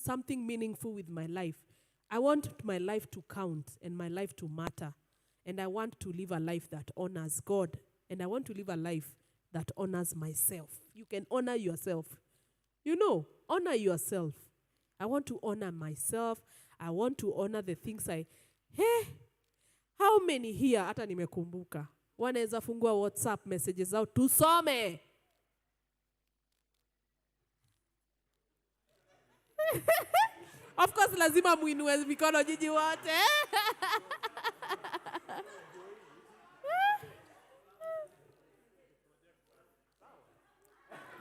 something meaningful with my life. I want my life to count and my life to matter. And I want to live a life that honors God. And I want to live a life that honors myself. You can honor yourself. Honor yourself. I want to honor myself. I want to honor the things how many here, hata nimekumbuka, wanaweza fungua WhatsApp messages out, tusome. Of course, lazima muinue mikono jiji wote.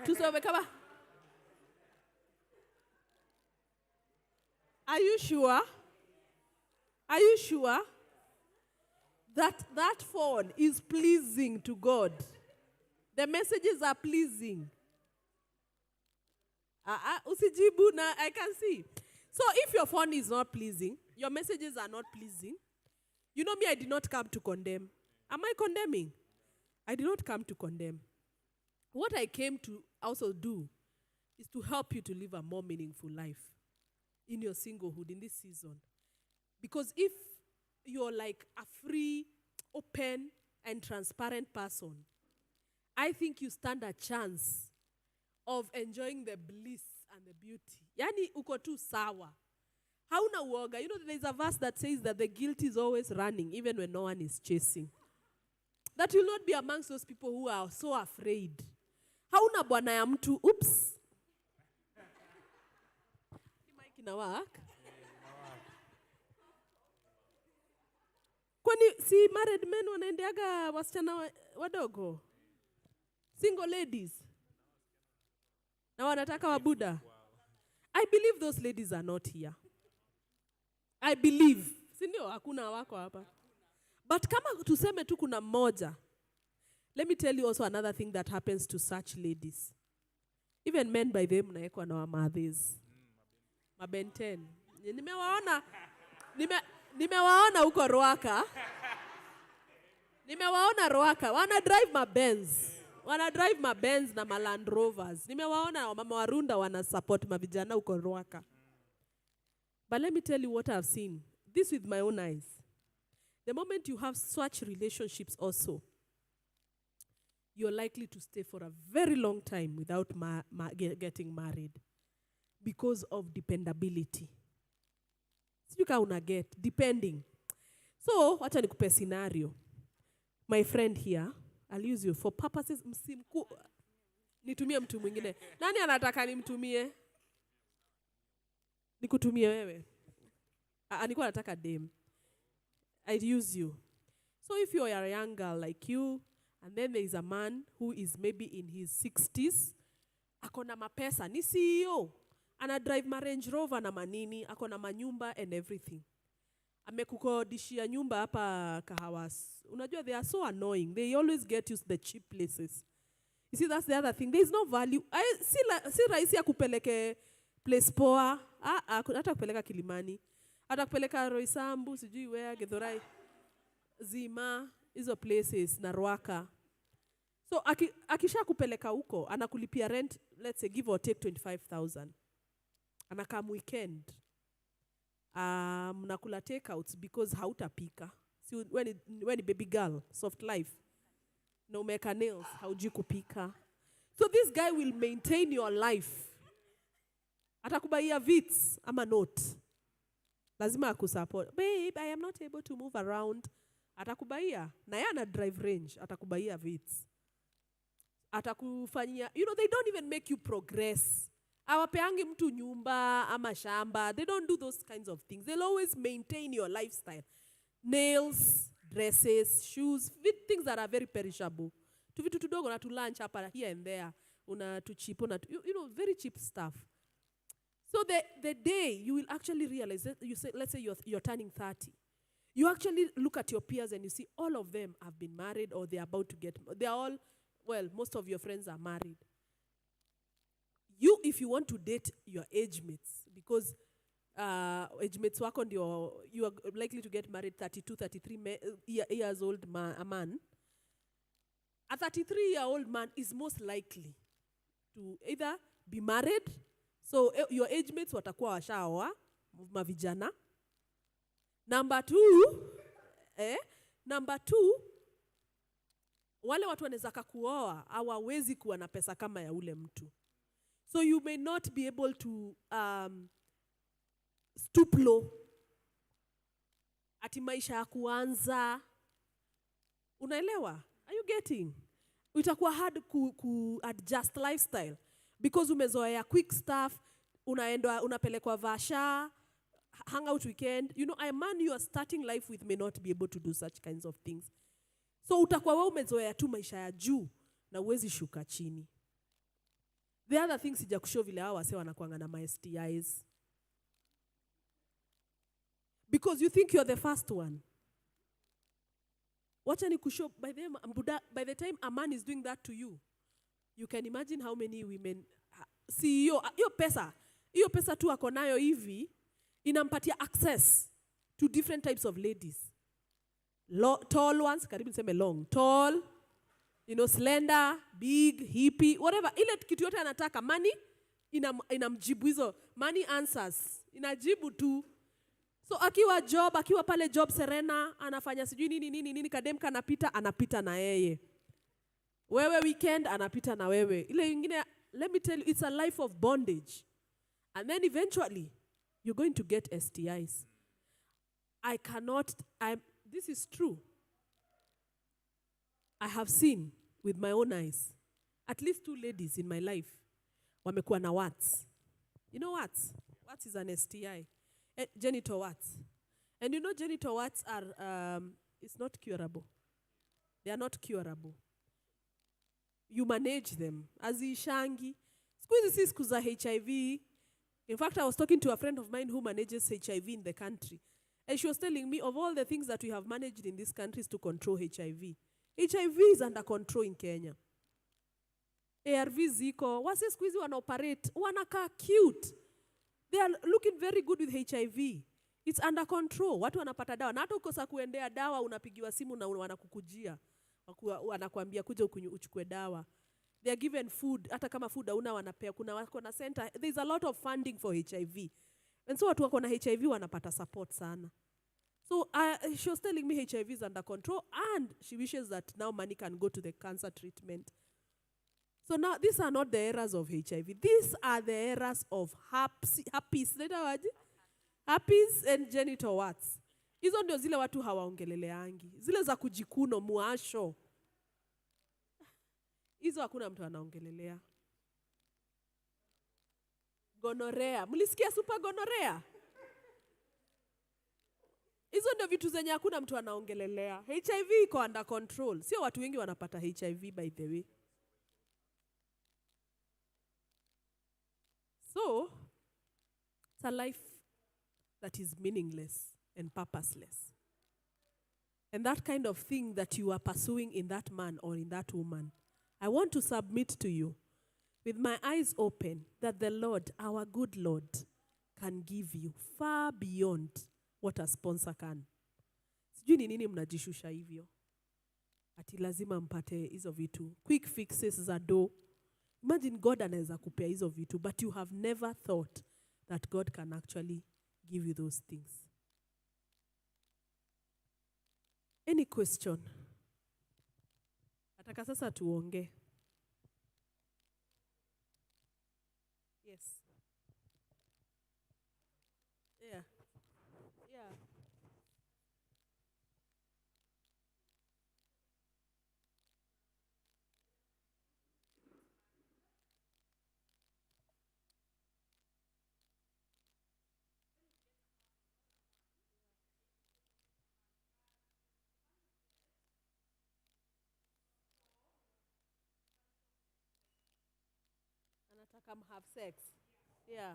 Tusome kama. Are you sure? Are you sure that phone is pleasing to God? The messages are pleasing. Usijibu na I can see. So if your phone is not pleasing, your messages are not pleasing, you know me, I did not come to condemn. Am I condemning? I did not come to condemn. What I came to also do is to help you to live a more meaningful life in your singlehood in this season. Because if you're like a free, open, and transparent person, I think you stand a chance of enjoying the bliss and the beauty. Yani uko tu sawa. Hauna uoga. You know, there's a verse that says that the guilty is always running, even when no one is chasing. That will not be amongst those people who are so afraid. Hauna bwana ya mtu, oops. Mic inawaka. Kwani si married men wanaendeaga wasichana wadogo? Single ladies. Na wanataka wabuda. I believe those ladies are not here. I believe. Sindio, hakuna wako hapa. But kama tuseme tu kuna mmoja, let me tell you also another thing that happens to such ladies. Even men by them naekwa na wamadhes. Mabenten. Nimewaona huko Ruaka. Nimewaona Ruaka. Wana drive my Benz na Land Rovers. Nimewaona wamama warunda wana support mavijana huko Ruaka. But let me tell you what I've seen. This with my own eyes. The moment you have such relationships also, you're likely to stay for a very long time without getting married because of dependability. You can get depending. So, wacha nikupe scenario. My friend here, I'll use you for purposes nitumie mtu mwingine. Nani anataka nimtumie? Nikutumie wewe. Nilikuwa nataka dem. I'd use you. So if you are a young girl like you, and then there is a man who is maybe in his 60s, akona mapesa, ni CEO. Ana drive ma Range Rover na manini, akona manyumba and everything. Amekukodishia nyumba hapa Kahawas. Unajua, they are so annoying. They always get you the cheap places. You see, that's the other thing. There is no value. Si rahisi ya kupeleke place poa. Hata kupeleka Kilimani. Hata kupeleka Roysambu, sijui where, Githurai, Zima, hizo places, na Ruaka. So, akisha kupeleka huko, anakulipia rent, let's say, give or take 25,000. Anakam weekend. Mnakula takeouts because hautapika. See, when baby girl, soft life, no make nails, hauji kupika. So this guy will maintain your life. Atakubaia vits, ama not. Lazima akusupport. Babe, I am not able to move around. Atakubaia. Na yana drive range. Atakubaia vits. Atakufanyia. You know, they don't even make you progress. Awapeangi mtu nyumba, ama shamba. They don't do those kinds of things. They'll always maintain your lifestyle. Nails, dresses, shoes, things that are very perishable. Vitu tudogo na tu lunch hapa here and there. Una tu cheap, you know, very cheap stuff. So the day you will actually realize that you say, let's say you're turning 30. You actually look at your peers and you see all of them have been married or they're about to get married. They're all, well, most of your friends are married. If you want to date your age mates, because age mates wako ndio, you are likely to get married 32, 33 years old a man. A 33-year-old man is most likely to either be married So your age mates watakuwa washaoa mavijana. Number two, wale watu wanaweza kukuoa hawawezi kuwa na pesa kama ya ule mtu. So you may not be able to stoop low. Ati maisha ya kuanza. Unaelewa? Are you getting? Itakuwa hard ku adjust lifestyle. Because umezoea quick stuff, unapelekwa vasha, hang out weekend. You know, a man you are starting life with may not be able to do such kinds of things. So utakuwa wewe umezoea tu maisha ya juu na uwezi shuka chini. The other things sijakushow vile hao wase wanakuanga na my STIs. Because you think you're the first one. Wacha ni kushow by the time a man is doing that to you, you can imagine how many women see hiyo pesa tu ako nayo hivi inampatia access to different types of ladies. Tall ones, karibu niseme long, tall, slender, big, hippie, whatever. Ile kitu yote anataka, money inamjibu hizo. Money answers. Inajibu tu. So akiwa pale job Serena, anafanya sijui nini, kadem anapita na yeye. Wewe weekend, anapita na wewe. Ile ingine, let me tell you, it's a life of bondage. And then eventually, you're going to get STIs. This is true. I have seen with my own eyes, at least 2 ladies in my life, wamekuwa na warts. You know warts? Warts is an STI. Genital warts. And you know genital warts are, it's not curable. They are not curable. You manage them. Azishangi. Siku za HIV. In fact, I was talking to a friend of mine who manages HIV in the country. And she was telling me of all the things that we have managed in this country is to control HIV. HIV is under control in Kenya. ARV ziko. Wase siku hizi wanaoperate. Wanaka cute. They are looking very good with HIV. It's under control. Watu wanapata dawa. Na hata ukosa kuendea dawa, unapigiwa simu na wanakukujia. Wanakuambia kuja uchukue dawa. They are given food. Hata kama food hauna wanapea. Kuna center. There's a lot of funding for HIV. And so watu wako na HIV wanapata support sana. So she was telling me HIV is under control and she wishes that now money can go to the cancer treatment. So now these are not the eras of HIV. These are the eras of herpes and genital warts. Hizo ndio zile watu hawaongeleleangi. Zile za kujikuno, muasho. Hizo hakuna mtu anaongelelea. Gonorrhea. Mlisikia super gonorrhea? Hizo ndio vitu zenye hakuna mtu anaongelelea. HIV iko under control. Sio watu wengi wanapata HIV by the way. So, it's a life that is meaningless and purposeless. And that kind of thing that you are pursuing in that man or in that woman, I want to submit to you with my eyes open that the Lord, our good Lord, can give you far beyond what a sponsor can. Sijui ni nini mnajishusha hivyo. Ati lazima mpate hizo vitu. Quick fixes za do. Imagine God anaweza kupea hizo vitu, but you have never thought that God can actually give you those things. Any question? Nataka sasa tuonge. Yes. Yeah. Yeah. Anataka have sex. Yeah.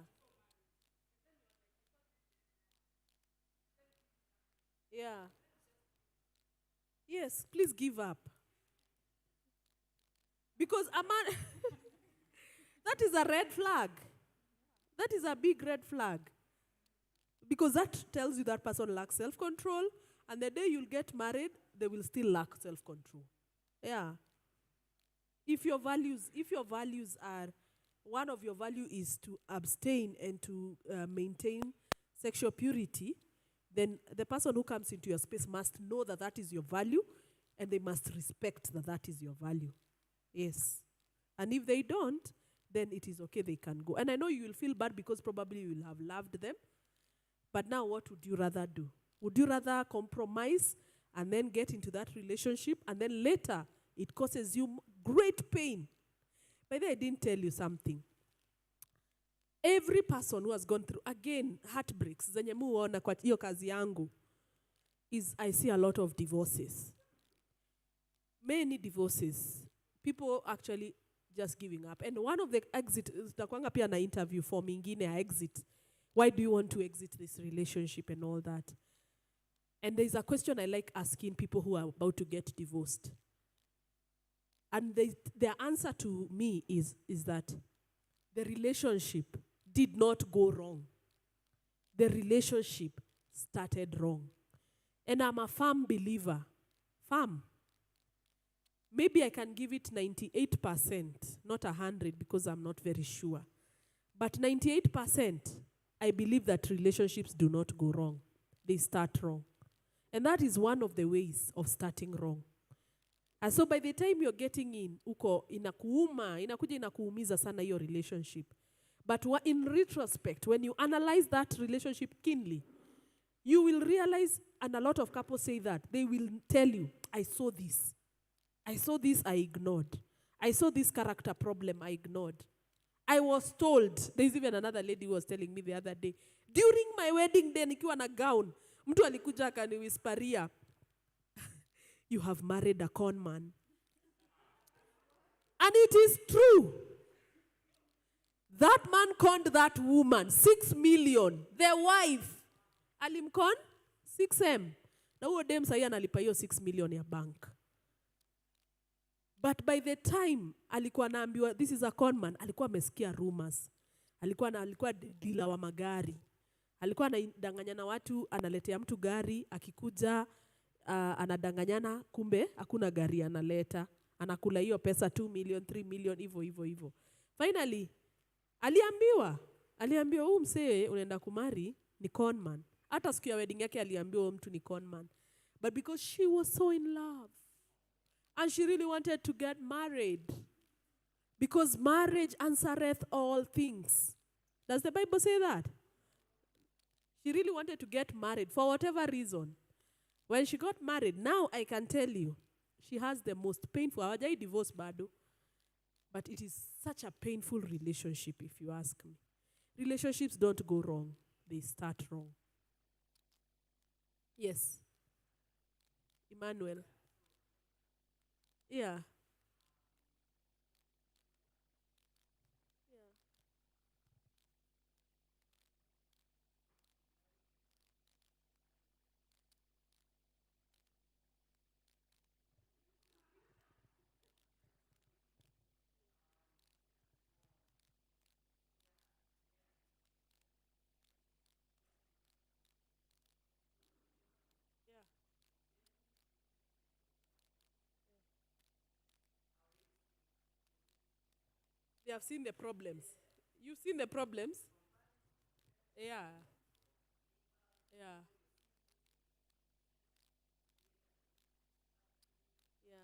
Yeah. Yes, please give up. Because a man, that is a red flag. That is a big red flag. Because that tells you that person lacks self-control, and the day you'll get married, they will still lack self-control. Yeah. If your values are one of your value is to abstain and to maintain sexual purity, then the person who comes into your space must know that that is your value, and they must respect that that is your value. Yes. And if they don't, then it is okay, they can go. And I know you will feel bad because probably you will have loved them. But now what would you rather do? Would you rather compromise and then get into that relationship, and then later it causes you great pain? By the way, I didn't tell you something. Every person who has gone through, again, heartbreaks, zenye muona kwa hiyo kazi yangu, is I see a lot of divorces. Many divorces. People actually just giving up. And one of the exit, takwanga pia na interview for mingine a exit. Why do you want to exit this relationship and all that? And there's a question I like asking people who are about to get divorced. And their answer to me is that the relationship did not go wrong. The relationship started wrong. And I'm a firm believer. Firm. Maybe I can give it 98%, not 100, because I'm not very sure. But 98%, I believe that relationships do not go wrong. They start wrong. And that is one of the ways of starting wrong. And so by the time you're getting in, uko inakuja inakuumiza sana your relationship. But in retrospect, when you analyze that relationship keenly, you will realize, and a lot of couples say that, they will tell you, I saw this, I ignored. I saw this character problem, I ignored. I was told, there's even another lady who was telling me the other day, during my wedding day, nikiwa na gown, mtu alikuja akaniwhisperia, you have married a con man. And it is true. That man conned that woman 6 million. Their wife, alimcon 6M. Na huo dem sahi analipa hiyo 6 million ya bank. But by the time alikuwa naambiwa this is a con man, alikuwa amesikia rumors. Alikuwa dealer wa magari. Alikuwa anadanganyana watu, analetea mtu gari, akikuja anadanganyana, kumbe hakuna gari analeta. Anakula hiyo pesa 2 million, 3 million, hivyo. Finally, aliambiwa huyu msee unaenda kumari ni con man. Hata siku ya wedding yake aliambiwa mtu ni con man. But because she was so in love, and she really wanted to get married, because marriage answereth all things. Does the Bible say that? She really wanted to get married for whatever reason. When she got married, now I can tell you, she has the most painful, hawajai divorce bado, but it is such a painful relationship, if you ask me. Relationships don't go wrong, they start wrong. Yes. Emmanuel. Yeah. They have seen the problems. You've seen the problems? Yeah. Yeah. Yeah.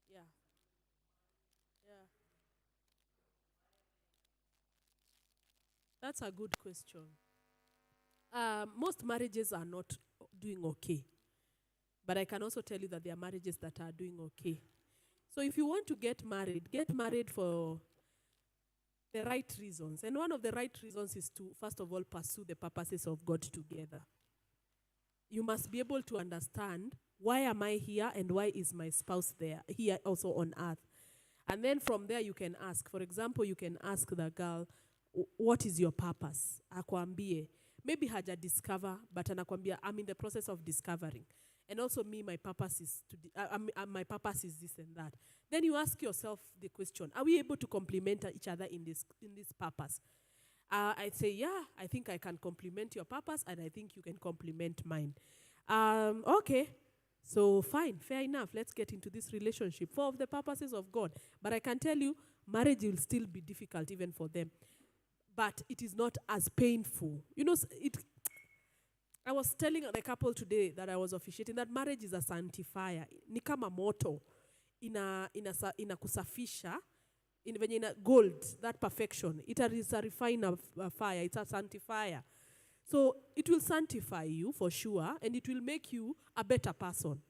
Yeah. Yeah. That's a good question. Most marriages are not doing okay. But I can also tell you that there are marriages that are doing okay. So if you want to get married for the right reasons. And one of the right reasons is to, first of all, pursue the purposes of God together. You must be able to understand, why am I here and why is my spouse here also on earth? And then from there you can ask. For example, you can ask the girl, what is your purpose? Akwambie. Maybe haja discover, but anakwambia, I'm in the process of discovering. And also me, my purpose is my purpose is this and that. Then you ask yourself the question, are we able to complement each other in this purpose? I'd say, yeah, I think I can complement your purpose, and I think you can complement mine. Okay. So fine, fair enough. Let's get into this relationship for the purposes of God. But I can tell you, marriage will still be difficult even for them. But it is not as painful. You know, I was telling the couple today that I was officiating that marriage is a sanctifier. Ni kama moto. Ina kusafisha. Venye ina gold, that perfection. It is a refiner fire. It's a sanctifier. So it will sanctify you for sure, and it will make you a better person.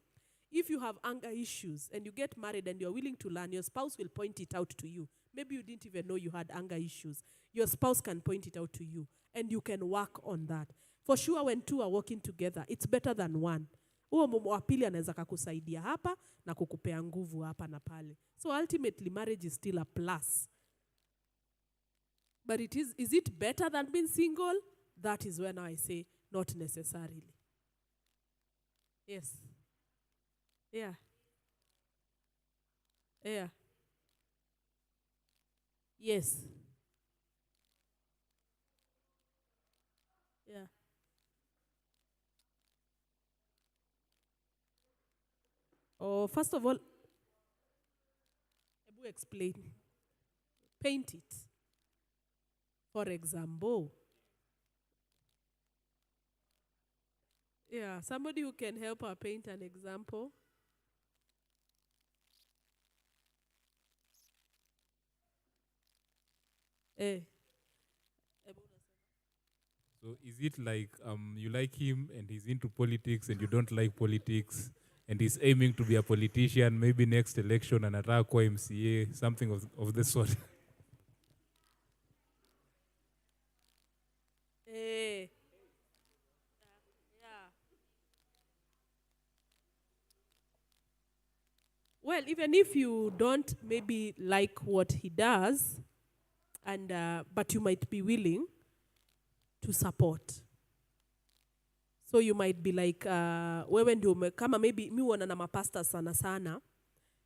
If you have anger issues and you get married and you're willing to learn, your spouse will point it out to you. Maybe you didn't even know you had anger issues. Your spouse can point it out to you, and you can work on that. For sure, when two are working together, it's better than one. Wa pili anaweza kukusaidia hapa na kukupea nguvu hapa na pale. So ultimately, marriage is still a plus. But is it better than being single? That is when I say not necessarily. Yes. Yeah. Yeah. Yes. Yeah. Oh, first of all, explain. Paint it. For example. Yeah, somebody who can help her paint an example. So is it like you like him and he's into politics and you don't like politics and he's aiming to be a politician, maybe next election anataka kuwa MCA, something of the sort? Well, even if you don't maybe like what he does, and but you might be willing to support. So you might be like, wewe ndio kama maybe mi wana na mapasta sana sana.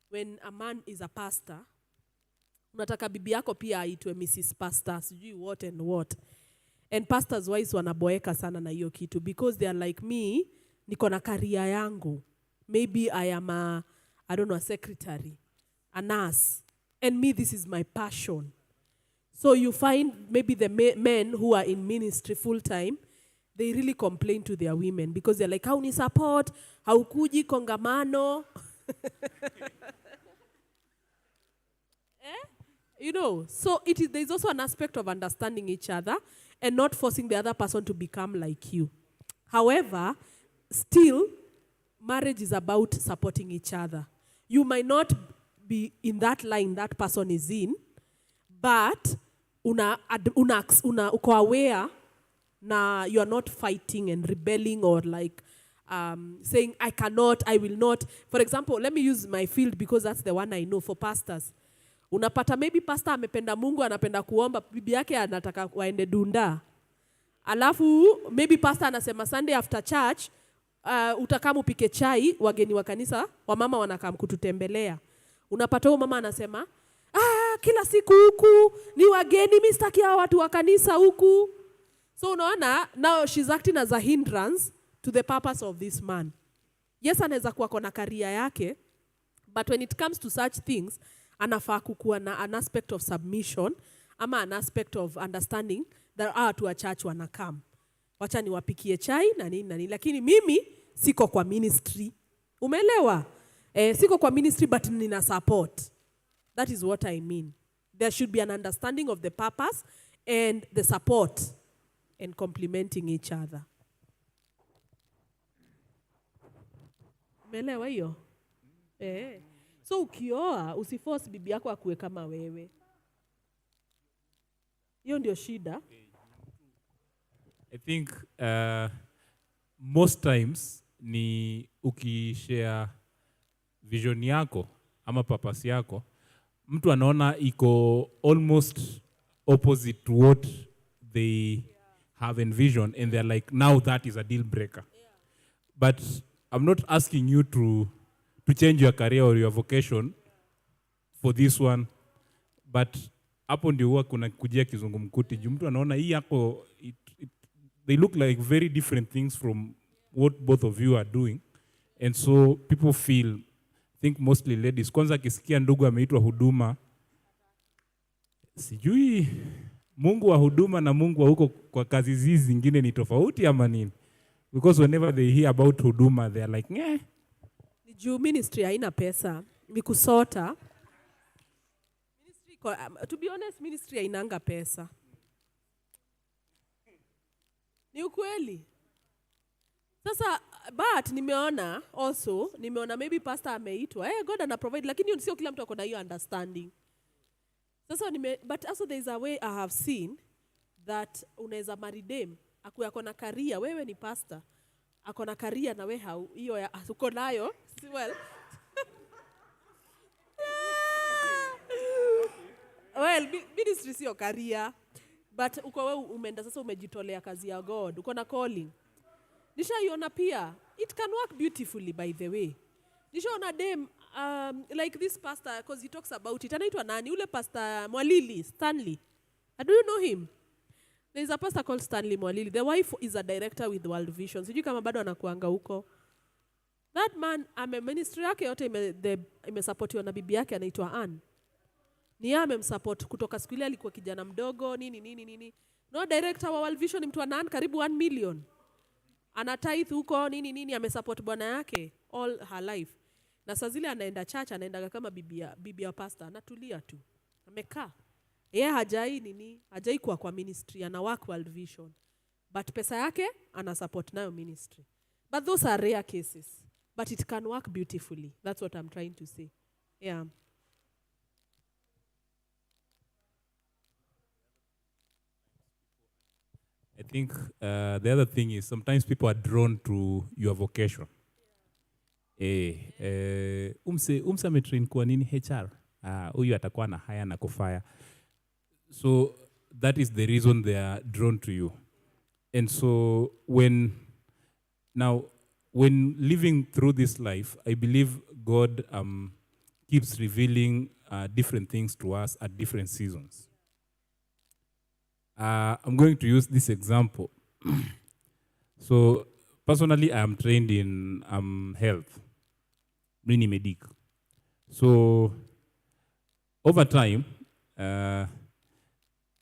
When a man is a pastor, unataka bibi yako pia aitwe Mrs. Pastor, sijui what and what. And pastors wise wanaboeka sana na hiyo kitu because they are like me, niko na career yangu. Maybe I am a secretary, a nurse. And me, this is my passion. So you find maybe the men who are in ministry full time, they really complain to their women because they're like, how ni support, haukuji kongamano. You know, so there's also an aspect of understanding each other and not forcing the other person to become like you. However, still, marriage is about supporting each other. You might not be in that line that person is in, but uko aware na you are not fighting and rebelling or like saying, I cannot, I will not. For example, let me use my field because that's the one I know for pastors. Unapata maybe pastor amependa Mungu, anapenda kuomba, bibi yake anataka waende dunda. Alafu, maybe pastor anasema Sunday after church, utakamu pike chai, wageni wa kanisa, wamama wanakam kututembelea. Unapata mama anasema, kila siku huku, ni wageni, mimi sitaki hao watu wa kanisa huku. So unaona, now she's acting as a hindrance to the purpose of this man. Yes, anaweza kuwa kona career yake, but when it comes to such things, anafaa kukuwa na an aspect of submission, ama an aspect of understanding that watu wa church wanakam. Wacha niwapikie chai na nini. Lakini mimi siko kwa ministry. Umeelewa? Siko kwa ministry but nina support. That is what I mean. There should be an understanding of the purpose and the support and complementing each other. Umeelewa hiyo? So ukioa usiforce bibi yako akuwe kama wewe. Hiyo ndio shida. I think most times ni ukishare vision yako ama purpose yako, mtu anaona iko almost opposite to what they have envisioned and they're like, now that is a deal breaker. But I'm not asking you to change your career or your vocation for this one, but hapo ndio huwa kuna kujia kizungumkuti. Mtu anaona hii yako, they look like very different things from what both of you are doing, And so people feel, think mostly ladies, kwanza akisikia ndugu ameitwa huduma, sijui Mungu wa huduma na Mungu wa huko kwa kazi hizi zingine ni tofauti ama nini? Because whenever they hear about huduma, they are like, "Nyeh." Juu ministry haina pesa, ni kusota. To be honest, ministry hainanga pesa. Ni ukweli. Sasa, but nimeona maybe pastor ameitwa, God ana provide, lakini sio kila mtu akona hiyo understanding. Sasa but also there is a way I have seen that unaweza marry dem, akona career, wewe ni pastor, akona career na wewe hiyo uko nayo, well. Well, ministry sio career, but uko wewe umeenda sasa umejitolea kazi ya God, uko na calling. Nishaiona pia, it can work beautifully by the way. Nishaona dem, like this pastor, because he talks about it, anaitwa nani? Ule pastor Mwalili, Stanley. Do you know him? There is a pastor called Stanley Mwalili. The wife is a director with World Vision. Sijui kama bado anakuanga huko. That man, ministry yake yote imesupportiwa na bibi yake anaitwa Ann. Ni yeye amemsupport kutoka siku ile alikuwa kijana mdogo, nini. No, director wa World Vision ni mtu ana karibu 1 million. Ana tithe huko, nini, amesupport bwana yake all her life. Na saa zile anaenda church, anaenda kama bibi ya pastor, anatulia tu. Amekaa. Yeye hajai kwa ministry, ana work World Vision. But pesa yake ana support nayo ministry. But those are rare cases. But it can work beautifully. That's what I'm trying to say. Yeah. I think the other thing is sometimes people are drawn to your vocation. Umse ametrain kwa nini HR? Huyu atakuwa na haya na kufaya. So that is the reason they are drawn to you. And so when living through this life, I believe God keeps revealing different things to us at different seasons. I'm going to use this example. So personally, I am trained in health, mini medic. So over time,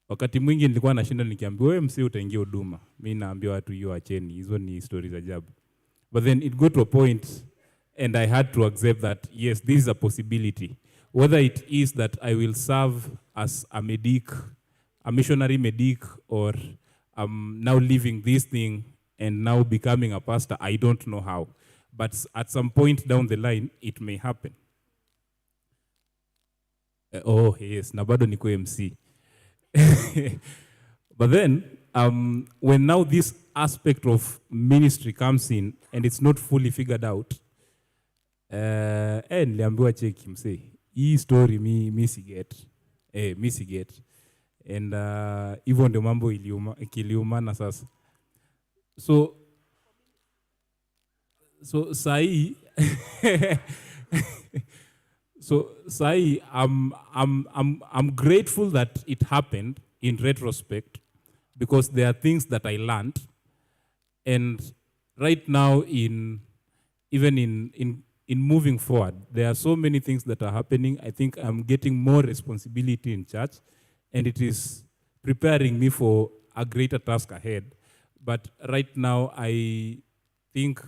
wakati mwingi nilikuwa nashinda nikiambiwa wewe msee utaingia huduma. Mimi naambia watu hiyo acheni, hizo ni stories ajabu. But then it got to a point and I had to accept that yes, this is a possibility. Whether it is that I will serve as a medic, a missionary medic, or I'm now leaving this thing and now becoming a pastor, I don't know how. But at some point down the line, it may happen. Oh yes, na bado niko MC. But then, when now this aspect of ministry comes in and it's not fully figured out, niliambiwa cheki msee, hii story mi siget. And hivyo ndio mambo ikiliumana sasa. So sahi I'm grateful that it happened in retrospect because there are things that I learned, and right now even in moving forward, there are so many things that are happening. I think I'm getting more responsibility in church, and it is preparing me for a greater task ahead. But right now, I think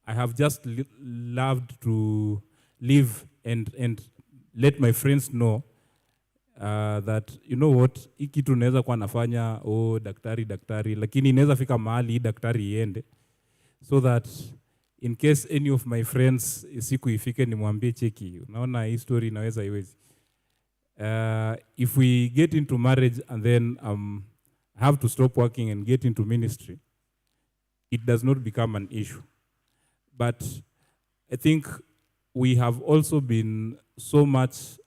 I have just loved to live and let my friends know that, you know what, hii kitu naweza kuwa nafanya, daktari, lakini inaweza fika mahali daktari iende. So that in case any of my friends siku ifike nimwambie cheki, unaona hii story inaweza iwezi. If we get into marriage and then I have to stop working and get into ministry, it does not become an issue. But I think we have also been so much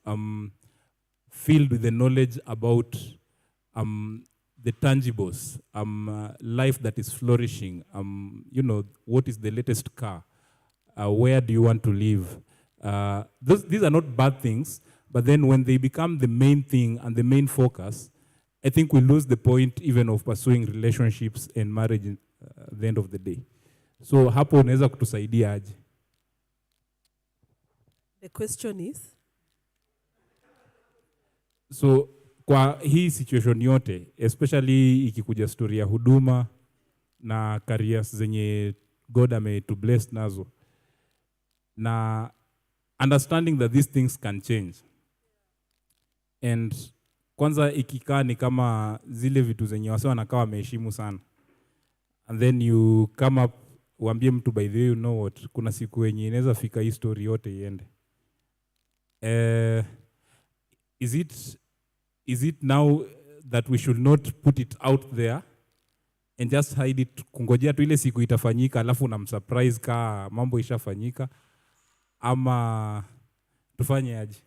filled with the knowledge about the tangibles, life that is flourishing, you know, what is the latest car, where do you want to live. These are not bad things, but then when they become the main thing and the main focus, I think we lose the point even of pursuing relationships and marriage at the end of the day. So hapo unaweza kutusaidia aje? The question is, So kwa hii situation yote, especially ikikuja story ya huduma na careers zenye God to bless nazo, na understanding that these things can change. And kwanza ikikaa ni kama zile vitu zenye wase wanakaa wameheshimu sana. And then you come up, uambie mtu by the way, you know what, kuna siku yenye inaweza fika hii story yote iende. Is it now that we should not put it out there and just hide it, kungojea tu ile siku itafanyika alafu unamsurprise ka mambo ishafanyika, ama tufanye aje?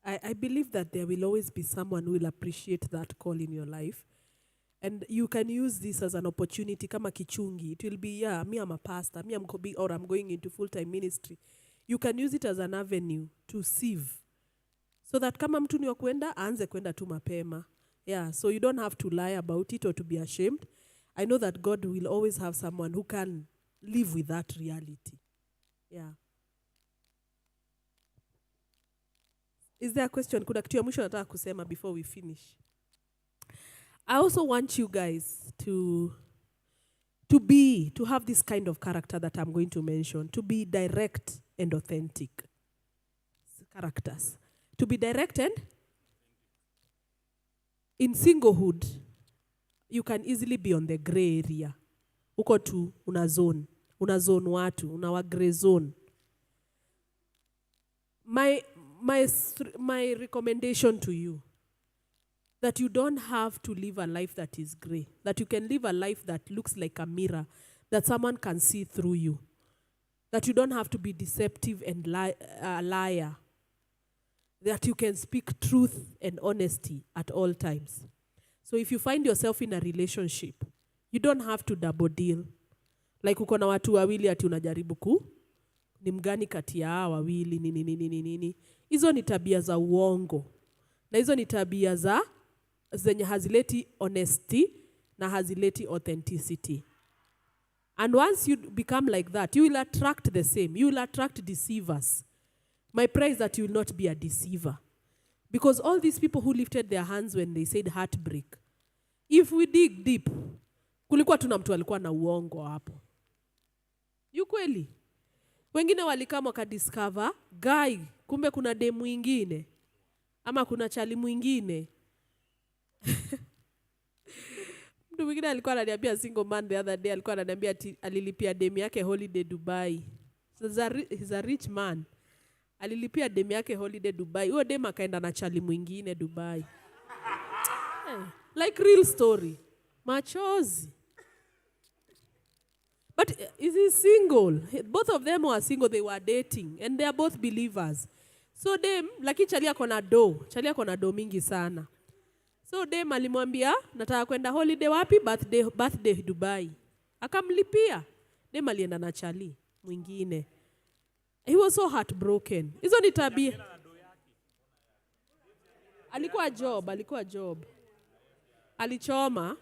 I believe that there will always be someone who will appreciate that call in your life. And you can use this as an opportunity kama kichungi. It will be, yeah, me I'm a pastor, me I'm going into full-time ministry. You can use it as an avenue to sieve. So that kama mtu ni wa kwenda, aanze kwenda tu mapema. Yeah, so you don't have to lie about it or to be ashamed. I know that God will always have someone who can live with that reality. Yeah. Is there a question? Kuna kitu ya mwisho nataka kusema before we finish? I also want you guys to have this kind of character that I'm going to mention, to be direct and authentic characters. To be direct and in singlehood, you can easily be on the gray area. Uko tu, una zone watu, una gray zone. My recommendation to you, that you don't have to live a life that is gray, that you can live a life that looks like a mirror, that someone can see through you, that you don't have to be deceptive and liar, that you can speak truth and honesty at all times. So if you find yourself in a relationship, you don't have to double deal. Like uko na watu wawili ati unajaribu ni mgani kati ya hawa wawili nini. Hizo ni tabia za uongo. Na hizo ni tabia zenye hazileti honesty na hazileti authenticity. And once you become like that, you will attract the same. You will attract deceivers. My prayer is that you will not be a deceiver. Because all these people who lifted their hands when they said heartbreak, if we dig deep, kulikuwa tuna mtu alikuwa na uongo hapo. Yukweli. Wengine walikama wakadiscover, guy, kumbe kuna demu mwingine. Ama kuna chali mwingine. Mtu mwingine alikuwa ananiambia single man the other day, alikuwa ananiambia alilipia demu yake holiday Dubai. So he's a rich man. Alilipia demu yake holiday Dubai. Huyo demu akaenda na chali mwingine Dubai. Like real story. Machozi. But is he single? Both of them were single, they were dating. And they are both believers. So dem, laki chali ako na do mingi sana. So dem alimwambia, nataka kwenda holiday wapi? Birthday Dubai. Akamlipia. Dem alienda na chali mwingine. He was so heartbroken. Hizo ni tabia. Alikuwa job. Alichoma.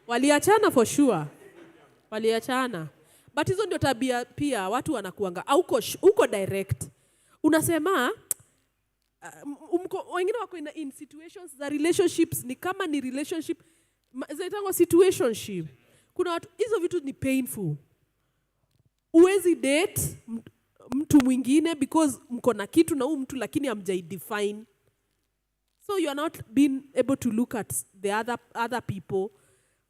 Waliachana for sure. Waliachana. But hizo ndio tabia pia watu wanakuanga. Uko direct. Unasema, wengine wako in situations za relationships, ni kama ni relationship, zaitangwa situationship. Kuna watu, hizo vitu ni painful. Uwezi date mtu mwingine because mko na kitu na mtu lakini hamjaidefine. So you are not being able to look at the other people.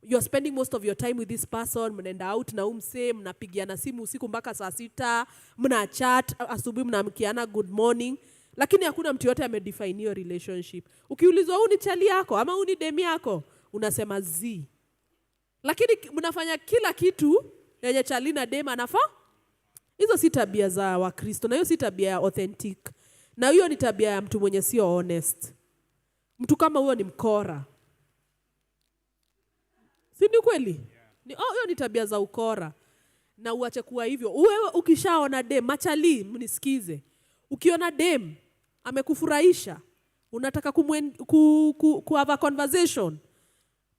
You are spending most of your time with this person, mnaenda out na umse, mnapigiana simu usiku mpaka saa 6, mna chat, asubuhi mnaamkiana good morning, lakini hakuna mtu yote amedefine your relationship. Ukiulizwa huu ni chali yako ama huu ni demi yako, unasema zi. Lakini mnafanya kila kitu yenye chali na demi anafaa. Hizo si tabia za Wakristo, na hiyo si tabia ya authentic. Na hiyo ni tabia ya mtu mwenye sio honest. Mtu kama huyo ni mkora. Si ni kweli? Hiyo ni tabia za ukora. Na uache kuwa hivyo. Wewe ukishaona dem, machali mnisikize. Ukiona dem amekufurahisha, unataka have a conversation,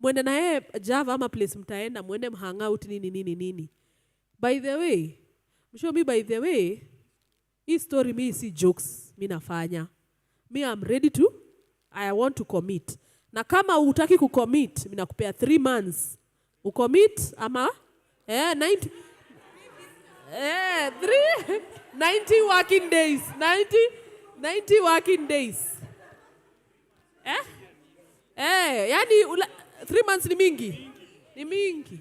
mwende na yeye Java ama place mtaenda, mwende mhang out nini. By the way, Show me, by the way, hii story mi si jokes mi nafanya. Me I'm ready to, I want to commit. Na kama hutaki kucommit, mi nakupea 3 months. Ucommit ama 90 working days. 90 working days. Yani 3 months ni mingi. Ni mingi.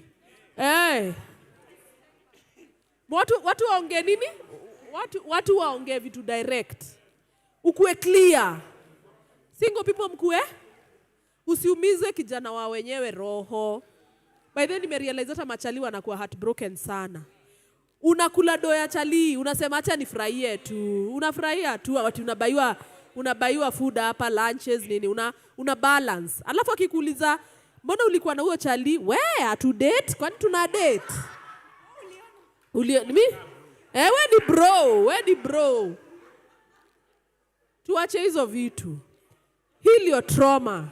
Watu waongee nini? Watu waongee vitu direct. Ukue clear. Single people mkue. Usiumize kijana wa wenyewe roho. By then nimerealize hata machali wanakuwa heartbroken sana. Unakula doya chali, unasema acha nifurahie tu. Unafurahia tu, watu unabaiwa food hapa, lunches nini, una balance. Alafu akikuuliza, mbona ulikuwa na huyo chali? We date? Kwani tuna date? We ni bro. Tuache hizo vitu. Heal your trauma.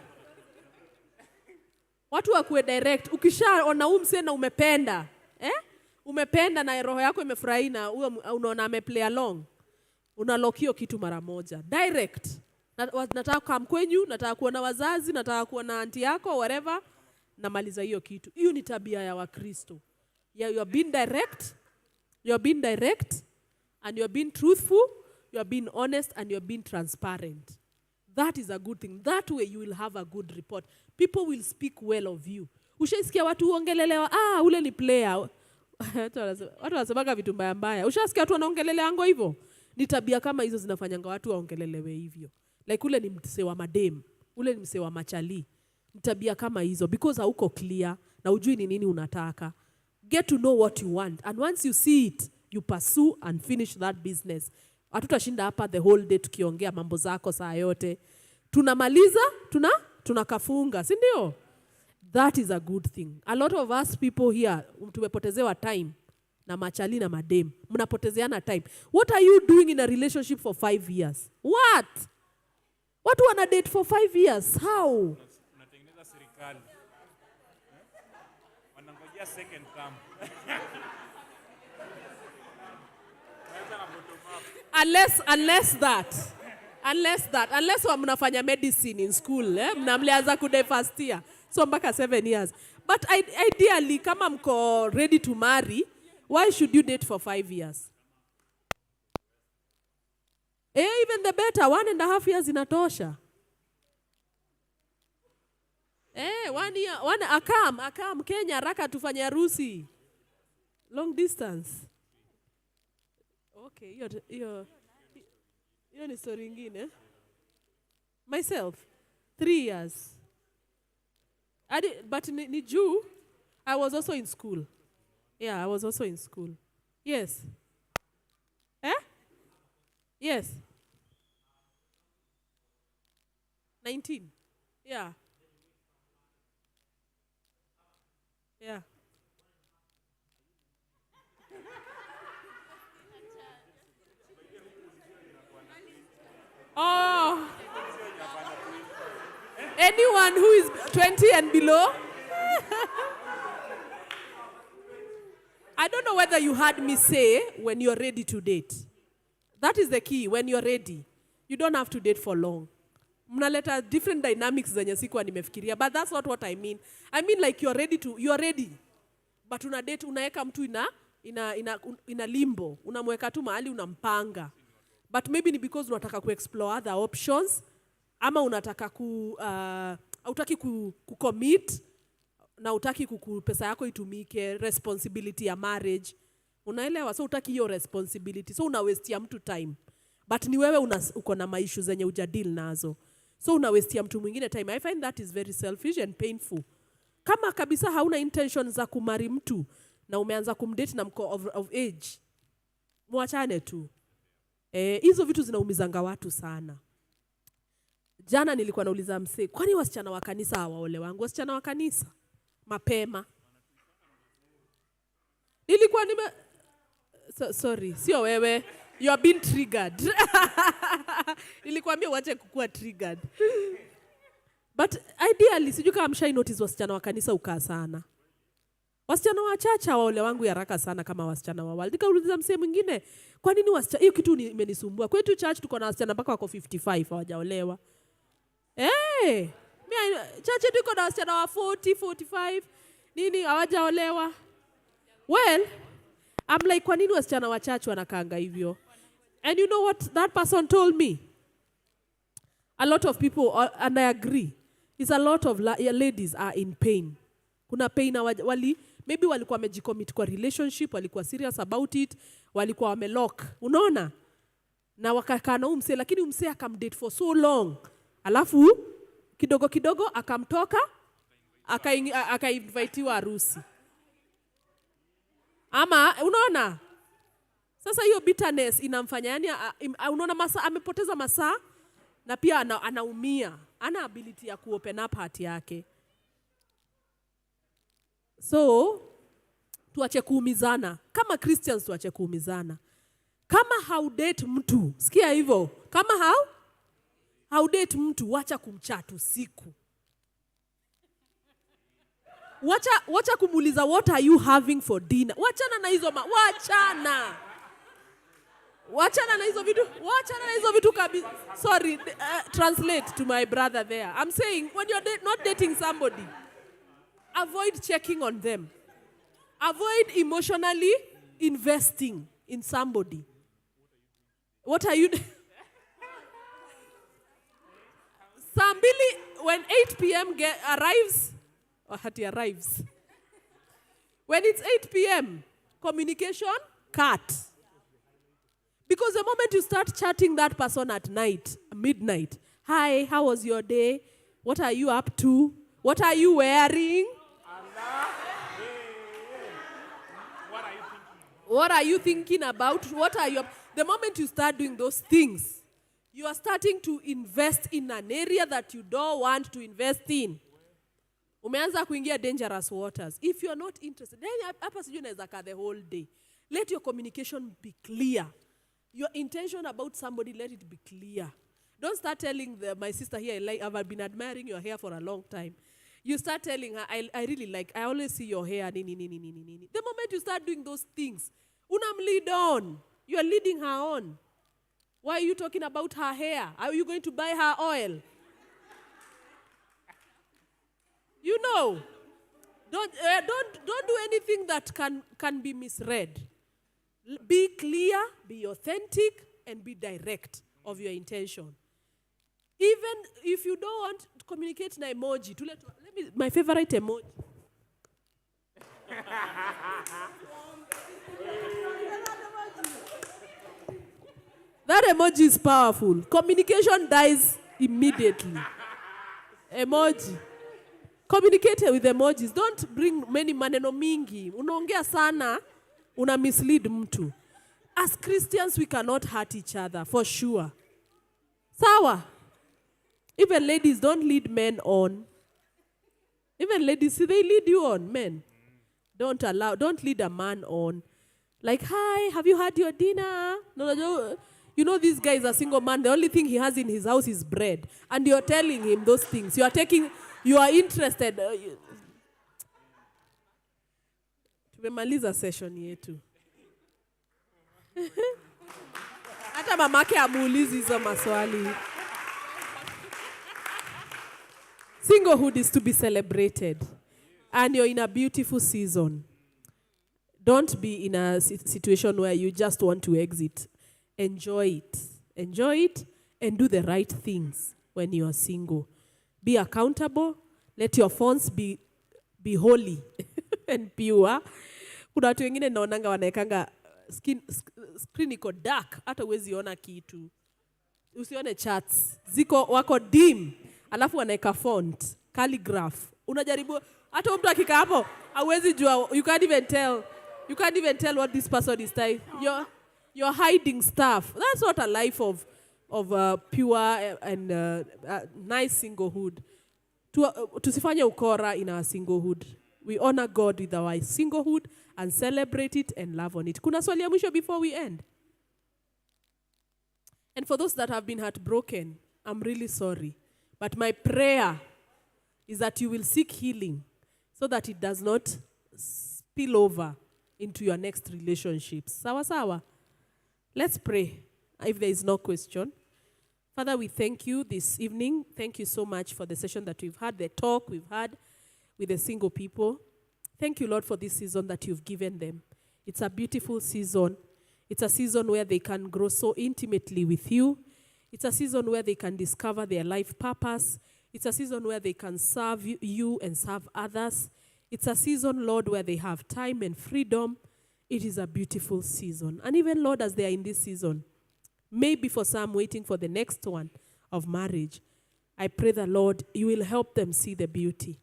Watu wakuwe direct. Ukishaona umse na umependa. Umependa na roho yako imefurahi na unaona ameplay along. Unalock hiyo kitu mara moja. Direct. Nataka come kwenyu, nataka kuona wazazi, nataka kuona auntie yako, whatever. Namaliza hiyo kitu. Hiyo ni tabia ya Wakristo. You are being direct. You are being direct. And you are being truthful. You are being honest. And you are being transparent. That is a good thing. That way you will have a good report. People will speak well of you. Ushaisikia watu uongelelewa, ule ni player. Watu wanasemaga vitu mbaya mbaya. Ushasikia watu wanaongelelea ango hivyo? Ni tabia kama hizo zinafanyanga watu waongelelewe hivyo. Like ule ni mse wa madem, ule ni mse wa machali. Ni tabia kama hizo because hauko clear na hujui ni nini unataka. Get to know what you want, and once you see it, you pursue and finish that business. Hatutashinda hapa the whole day tukiongea mambo zako saa yote. Tunamaliza, tunakafunga, si ndio? That is a good thing. A lot of us people here, tumepotezewa time na machali na madem. Mnapotezeana time. What are you doing in a relationship for 5 years? What? Watu wana date for 5 years? How? Unatengeneza serikali. Wanangojea second term. Unless mnafanya medicine in school, mnamlianza kude first year. So mpaka 7 years. But ideally, kama mko ready to marry, why should you date for 5 years? Even the better, 1.5 years inatosha. 1 year, akam Kenya raka tufanye harusi. Long distance. Okay, hiyo ni story nyingine. Myself, 3 years. But ni juu, I was also in school. Yeah, I was also in school. Yes. Yes. 19. Yeah. Yeah. Oh. Anyone who is 20 and below? I don't know whether you heard me say when you're ready to date. That is the key. When you're ready, you don't have to date for long. Mnaleta different dynamics zenye sikuwa nimefikiria, but that's not what I mean. I mean like you're ready. But una date, unaeka mtu ina limbo. Unamweka tu mahali unampanga. But maybe ni because unataka ku-explore other options. Ama unataka hutaki ku-commit. Na hutaki pesa yako itumike, responsibility ya marriage. Unaelewa? So hutaki hiyo responsibility. So unawestia mtu time. But ni wewe uko na maishu zenye ujadeal nazo. So unawestia mtu mwingine time. I find that is very selfish and painful. Kama kabisa hauna intention za kumari mtu na umeanza kumdate na mko of age, muachane tu. Hizo vitu zinaumizanga watu sana. Jana nilikuwa nauliza msee, kwani wasichana wa kanisa hawaole wangu? Wasichana wa kanisa mapema. Nilikuwa sorry, sio wewe. You are being triggered. Nilikwambia uache kukua triggered. But ideally, sijui kama mshai notice wasichana wa kanisa ukaa sana. Wasichana wachache waole wangu haraka sana kama wasichana wa world. Nikauliza msee mwingine, kwa nini wasichana? Hiyo kitu imenisumbua. Kwetu church tuko na wasichana mpaka wako 55 hawajaolewa. Church yetu iko na wasichana wa 40, 45. Nini hawajaolewa? Well, I'm like, kwa nini wasichana wachache wanakaanga hivyo? And you know what that person told me? A lot of people, and I agree, is a lot of ladies are in pain. Kuna pain na maybe walikuwa wamejicommit kwa relationship, walikuwa serious about it, walikuwa wamelock. Unaona? Na wakakaa na umse, lakini umse akamdate for so long. Alafu kidogo kidogo akamtoka, akainvitiwa harusi. Ama unaona? Sasa hiyo bitterness inamfanya yani unaona amepoteza masaa na pia anaumia. Ana ability ya kuopen up heart yake. So tuache kuumizana. Kama Christians tuache kuumizana. Kama haudate mtu, sikia hivyo. Kama haudate mtu, wacha kumchat usiku. Wacha kumuuliza what are you having for dinner. Wachana na hizo Wachana na hizo vitu kabisa. Sorry, translate to my brother there. I'm saying when you're not dating somebody, avoid checking on them. Avoid emotionally investing in somebody. What are you when 8 p.m. arrives, when it's 8 p.m., communication cut. Because the moment you start chatting that person at night, midnight, hi, how was your day? What are you up to? What are you wearing? What are you thinking about? The moment you start doing those things, you are starting to invest in an area that you don't want to invest in. Umeanza kuingia dangerous waters. If you are not interested, then hapa sijui naweza kaa the whole day. Let your communication be clear. Your intention about somebody, let it be clear. Don't start telling my sister here, I've been admiring your hair for a long time. You start telling her, I really like, I always see your hair. The moment you start doing those things, unam lead on. You are leading her on. Why are you talking about her hair? Are you going to buy her oil? You know, don't do anything that can be misread. Be clear, be authentic, and be direct of your intention. Even if you don't want to communicate in emoji, my favorite emoji. That emoji is powerful. Communication dies immediately. Emoji. Communicate with emojis. Don't bring many maneno mingi. Unaongea sana. Una mislead mtu. As Christians, we cannot hurt each other, for sure. Sawa. Even ladies, don't lead men on. Even ladies, they lead you on, men. Don't lead a man on. Like, hi, have you had your dinner? No. You know this guy is a single man. The only thing he has in his house is bread. And you're telling him those things. You are interested. Tumemaliza session yetu. Hata mamake amuulizi hizo maswali. Singlehood is to be celebrated. And you're in a beautiful season. Don't be in a situation where you just want to exit. Enjoy it. Enjoy it and do the right things when you are single. Be accountable. Let your phones be holy and pure. Kuna watu wengine naonanga wanaekanga screen iko dark, hata huwezi ona kitu. Usione chats. Wako dim. Alafu wanaeka font, calligraph. Unajaribu, hata mtu akikaa hapo, hauwezi jua, you can't even tell what this person is typing. You're hiding stuff. That's not a life of pure and nice singlehood. Tusifanye ukora in our singlehood. We honor God with our singlehood and celebrate it and love on it. Kuna swali ya mwisho before we end? And for those that have been heartbroken, I'm really sorry. But my prayer is that you will seek healing so that it does not spill over into your next relationships. Sawa sawa. Let's pray if there is no question. Father, we thank you this evening. Thank you so much for the session that we've had, the talk we've had with the single people. Thank you, Lord, for this season that you've given them. It's a beautiful season. It's a season where they can grow so intimately with you. It's a season where they can discover their life purpose. It's a season where they can serve you and serve others. It's a season, Lord, where they have time and freedom. It is a beautiful season. And even, Lord, as they are in this season, maybe for some waiting for the next one of marriage, I pray that, Lord, you will help them see the beauty.